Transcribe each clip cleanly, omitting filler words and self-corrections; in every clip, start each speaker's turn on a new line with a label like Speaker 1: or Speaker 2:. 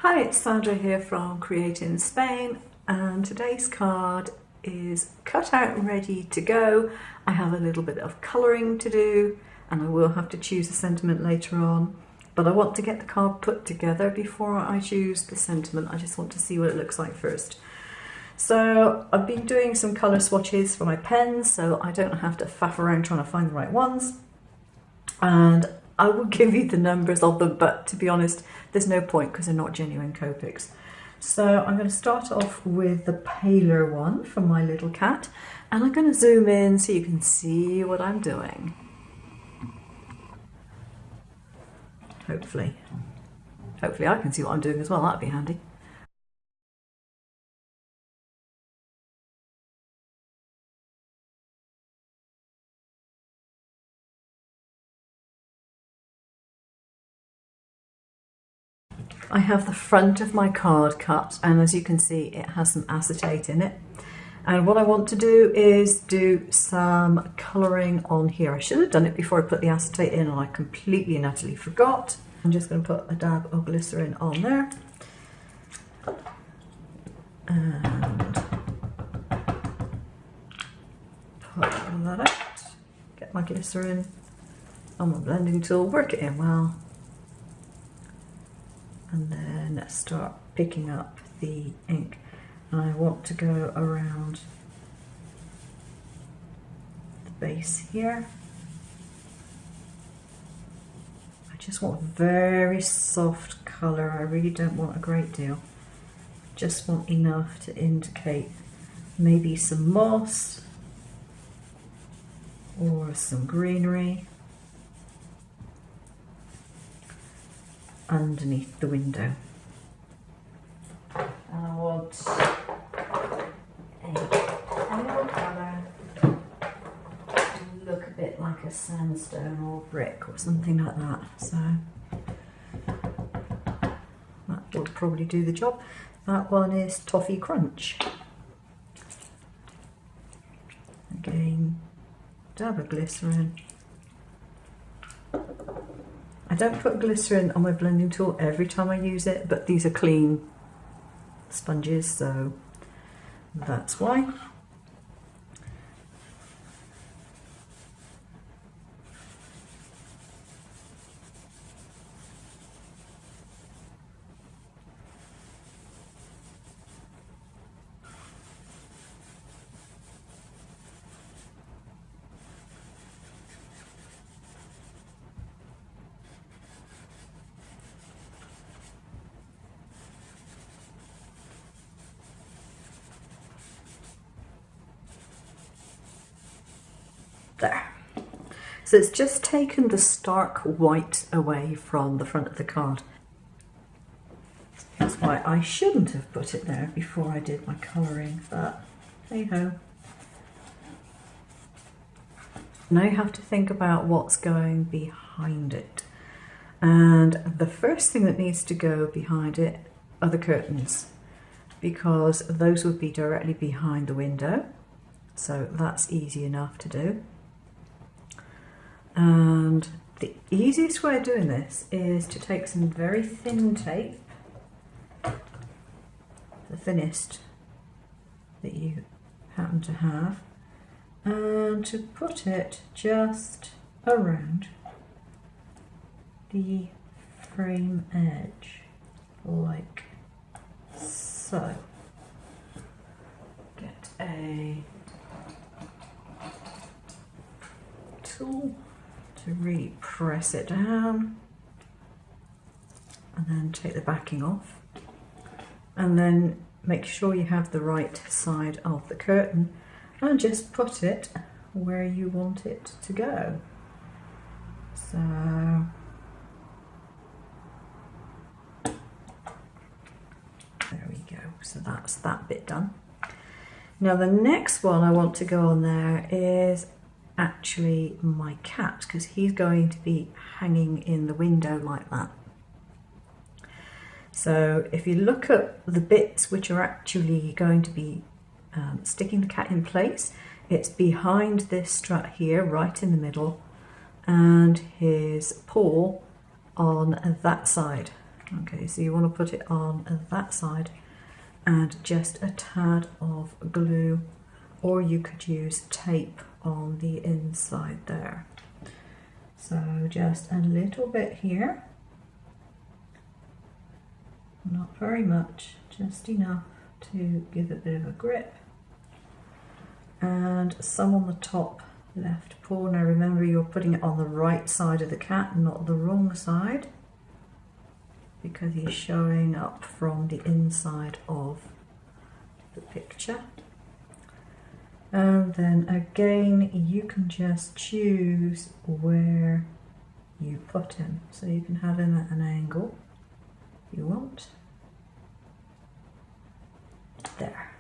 Speaker 1: Hi, it's Sandra here from Create in Spain, and today's card is cut out and ready to go. I have a little bit of colouring to do and I will have to choose a sentiment later on, but I want to get the card put together before I choose the sentiment. I just want to see what it looks like first. So I've been doing some colour swatches for my pens so I don't have to faff around trying to find the right ones, and I will give you the numbers of them, but to be honest, there's no point because they're not genuine Copics. So I'm going to start off with the paler one from My Little Cat, and I'm going to zoom in so you can see what I'm doing. Hopefully I can see what I'm doing as well, that'd be handy. I have the front of my card cut, and as you can see it has some acetate in it, and what I want to do is do some colouring on here. I should have done it before I put the acetate in and I completely and utterly forgot. I'm just going to put a dab of glycerin on there and put all that out, get my glycerin on my blending tool, work it in well, and then start picking up the ink. And I want to go around the base here. I just want a very soft colour, I really don't want a great deal. Just want enough to indicate maybe some moss or some greenery underneath the window. And I want a pale colour to look a bit like a sandstone or brick or something like that. So that will probably do the job. That one is Toffee Crunch. Again, dab of glycerin. I don't put glycerin on my blending tool every time I use it, but these are clean sponges, so that's why. There. So it's just taken the stark white away from the front of the card. That's why I shouldn't have put it there before I did my colouring, but hey ho. Now you have to think about what's going behind it. And the first thing that needs to go behind it are the curtains, because those would be directly behind the window. So that's easy enough to do. And the easiest way of doing this is to take some very thin tape, the thinnest that you happen to have, and to put it just around the frame edge, like so. Get a tool to really press it down, and then take the backing off, and then make sure you have the right side of the curtain and just put it where you want it to go. So there we go, so that's that bit done. Now the next one I want to go on there is actually my cat, because he's going to be hanging in the window like that. So if you look at the bits which are actually going to be sticking the cat in place, it's behind this strut here, right in the middle, and his paw on that side. Okay, so you want to put it on that side and just a tad of glue, or you could use tape on the inside there. So just a little bit here, not very much, just enough to give a bit of a grip, and some on the top left paw. Now remember, you're putting it on the right side of the cat, not the wrong side, because he's showing up from the inside of the picture. And then again, you can just choose where you put him. So you can have him at an angle you want. There.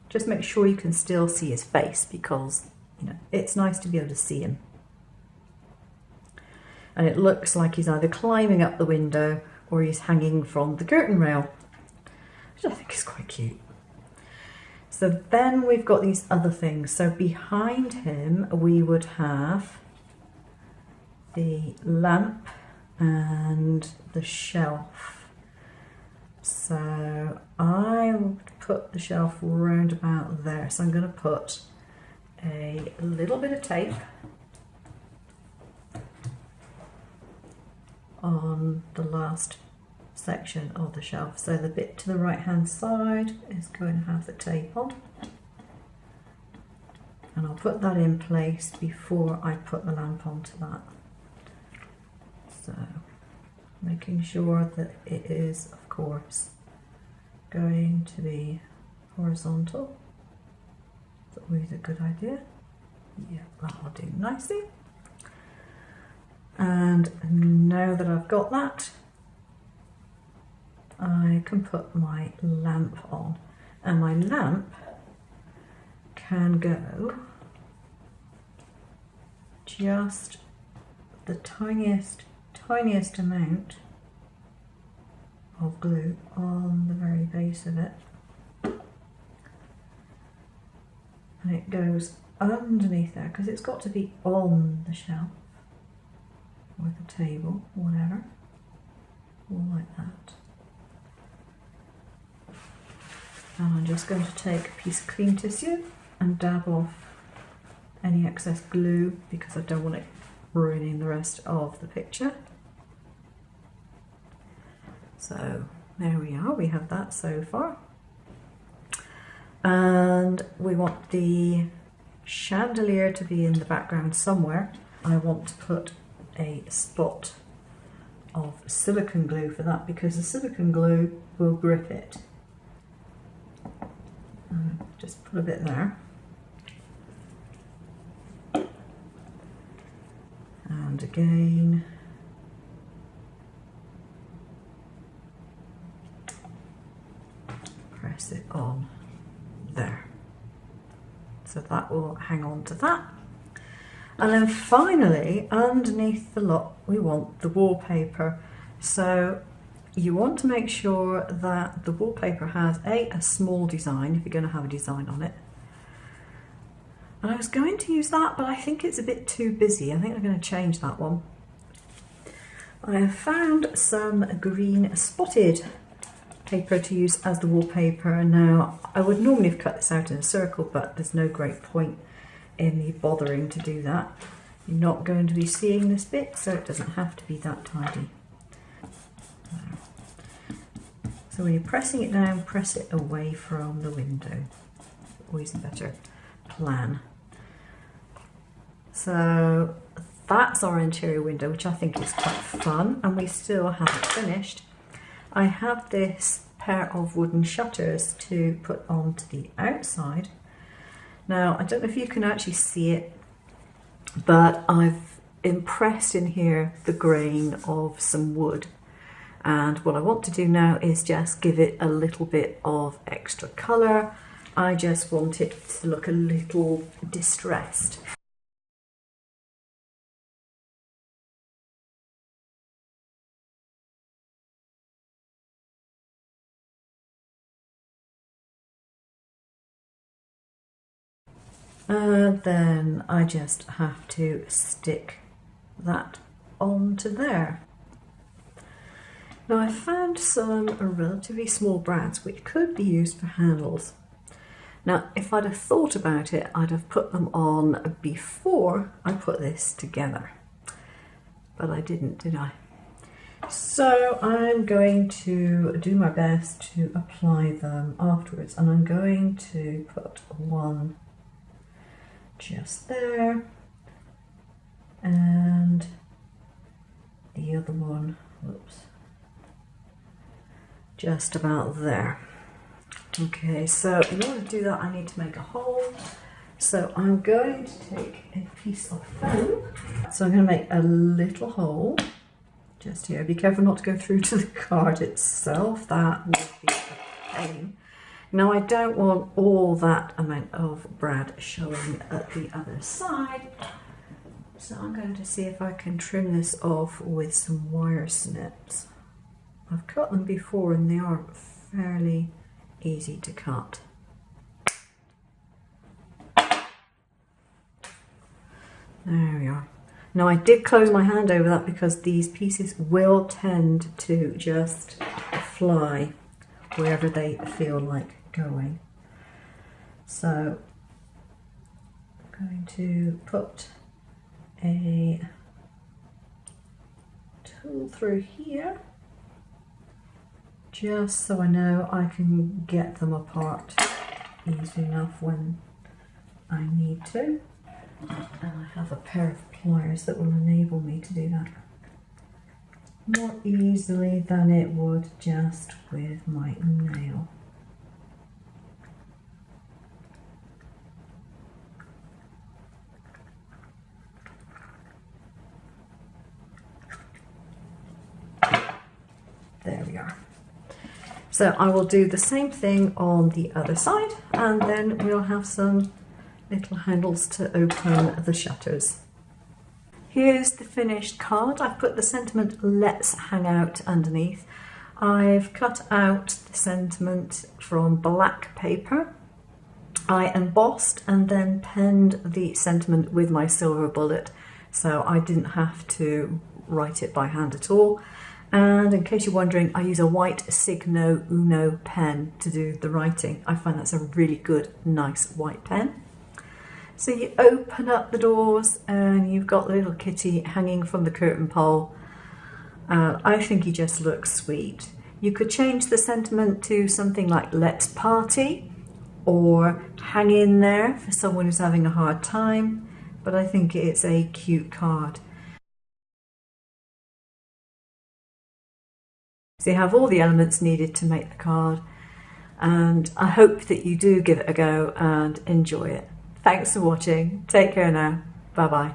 Speaker 1: Just make sure you can still see his face, because it's nice to be able to see him. And it looks like he's either climbing up the window or he's hanging from the curtain rail, which I think is quite cute. So then we've got these other things. So behind him we would have the lamp and the shelf. So I would put the shelf round about there. So I'm going to put a little bit of tape on the last section of the shelf. So the bit to the right hand side is going to have the tape on, and I'll put that in place before I put the lamp onto that. So making sure that it is, of course, going to be horizontal. That's always a good idea. Yeah, that'll do nicely. And now that I've got that, I can put my lamp on, and my lamp can go just the tiniest amount of glue on the very base of it, and it goes underneath there, because it's got to be on the shelf or the table, whatever, all like that. And I'm just going to take a piece of clean tissue and dab off any excess glue, because I don't want it ruining the rest of the picture. So there we are, we have that so far. And we want the chandelier to be in the background somewhere. I want to put a spot of silicone glue for that, because the silicone glue will grip it. Just put a bit there. And again, press it on there. So that will hang on to that. And then finally, underneath the lot, we want the wallpaper. So you want to make sure that the wallpaper has a small design, if you're going to have a design on it. And I was going to use that, but I think it's a bit too busy. I think I'm going to change that one. I have found some green spotted paper to use as the wallpaper. Now, I would normally have cut this out in a circle, but there's no great point in me bothering to do that. You're not going to be seeing this bit, so it doesn't have to be that tidy. So when you're pressing it down, press it away from the window. Always a better plan. So that's our interior window, which I think is quite fun, and we still haven't finished. I have this pair of wooden shutters to put onto the outside. Now, I don't know if you can actually see it, but I've impressed in here the grain of some wood. And what I want to do now is just give it a little bit of extra colour. I just want it to look a little distressed. And then I just have to stick that onto there. Now I found some relatively small brads which could be used for handles. Now if I'd have thought about it, I'd have put them on before I put this together. But I didn't, did I? So I'm going to do my best to apply them afterwards, and I'm going to put one just there and the other one, whoops, just about there. Okay, so in order to do that I need to make a hole. So I'm going to take a piece of foam. So I'm going to make a little hole just here. Be careful not to go through to the card itself, that would be a pain. Now I don't want all that amount of brad showing at the other side, so I'm going to see if I can trim this off with some wire snips. I've cut them before and they are fairly easy to cut. There we are. Now I did close my hand over that because these pieces will tend to just fly wherever they feel like going. So I'm going to put a tool through here just so I know I can get them apart easy enough when I need to. And I have a pair of pliers that will enable me to do that more easily than it would just with my nail. There we are. So I will do the same thing on the other side, and then we'll have some little handles to open the shutters. Here's the finished card. I've put the sentiment "Let's hang out" underneath. I've cut out the sentiment from black paper. I embossed and then penned the sentiment with my silver bullet, so I didn't have to write it by hand at all. And in case you're wondering, I use a white Signo Uno pen to do the writing. I find that's a really good, nice white pen. So you open up the doors and you've got the little kitty hanging from the curtain pole. I think he just looks sweet. You could change the sentiment to something like "Let's party" or "Hang in there" for someone who's having a hard time, but I think it's a cute card. So you have all the elements needed to make the card, and I hope that you do give it a go and enjoy it. Thanks for watching. Take care now. Bye bye.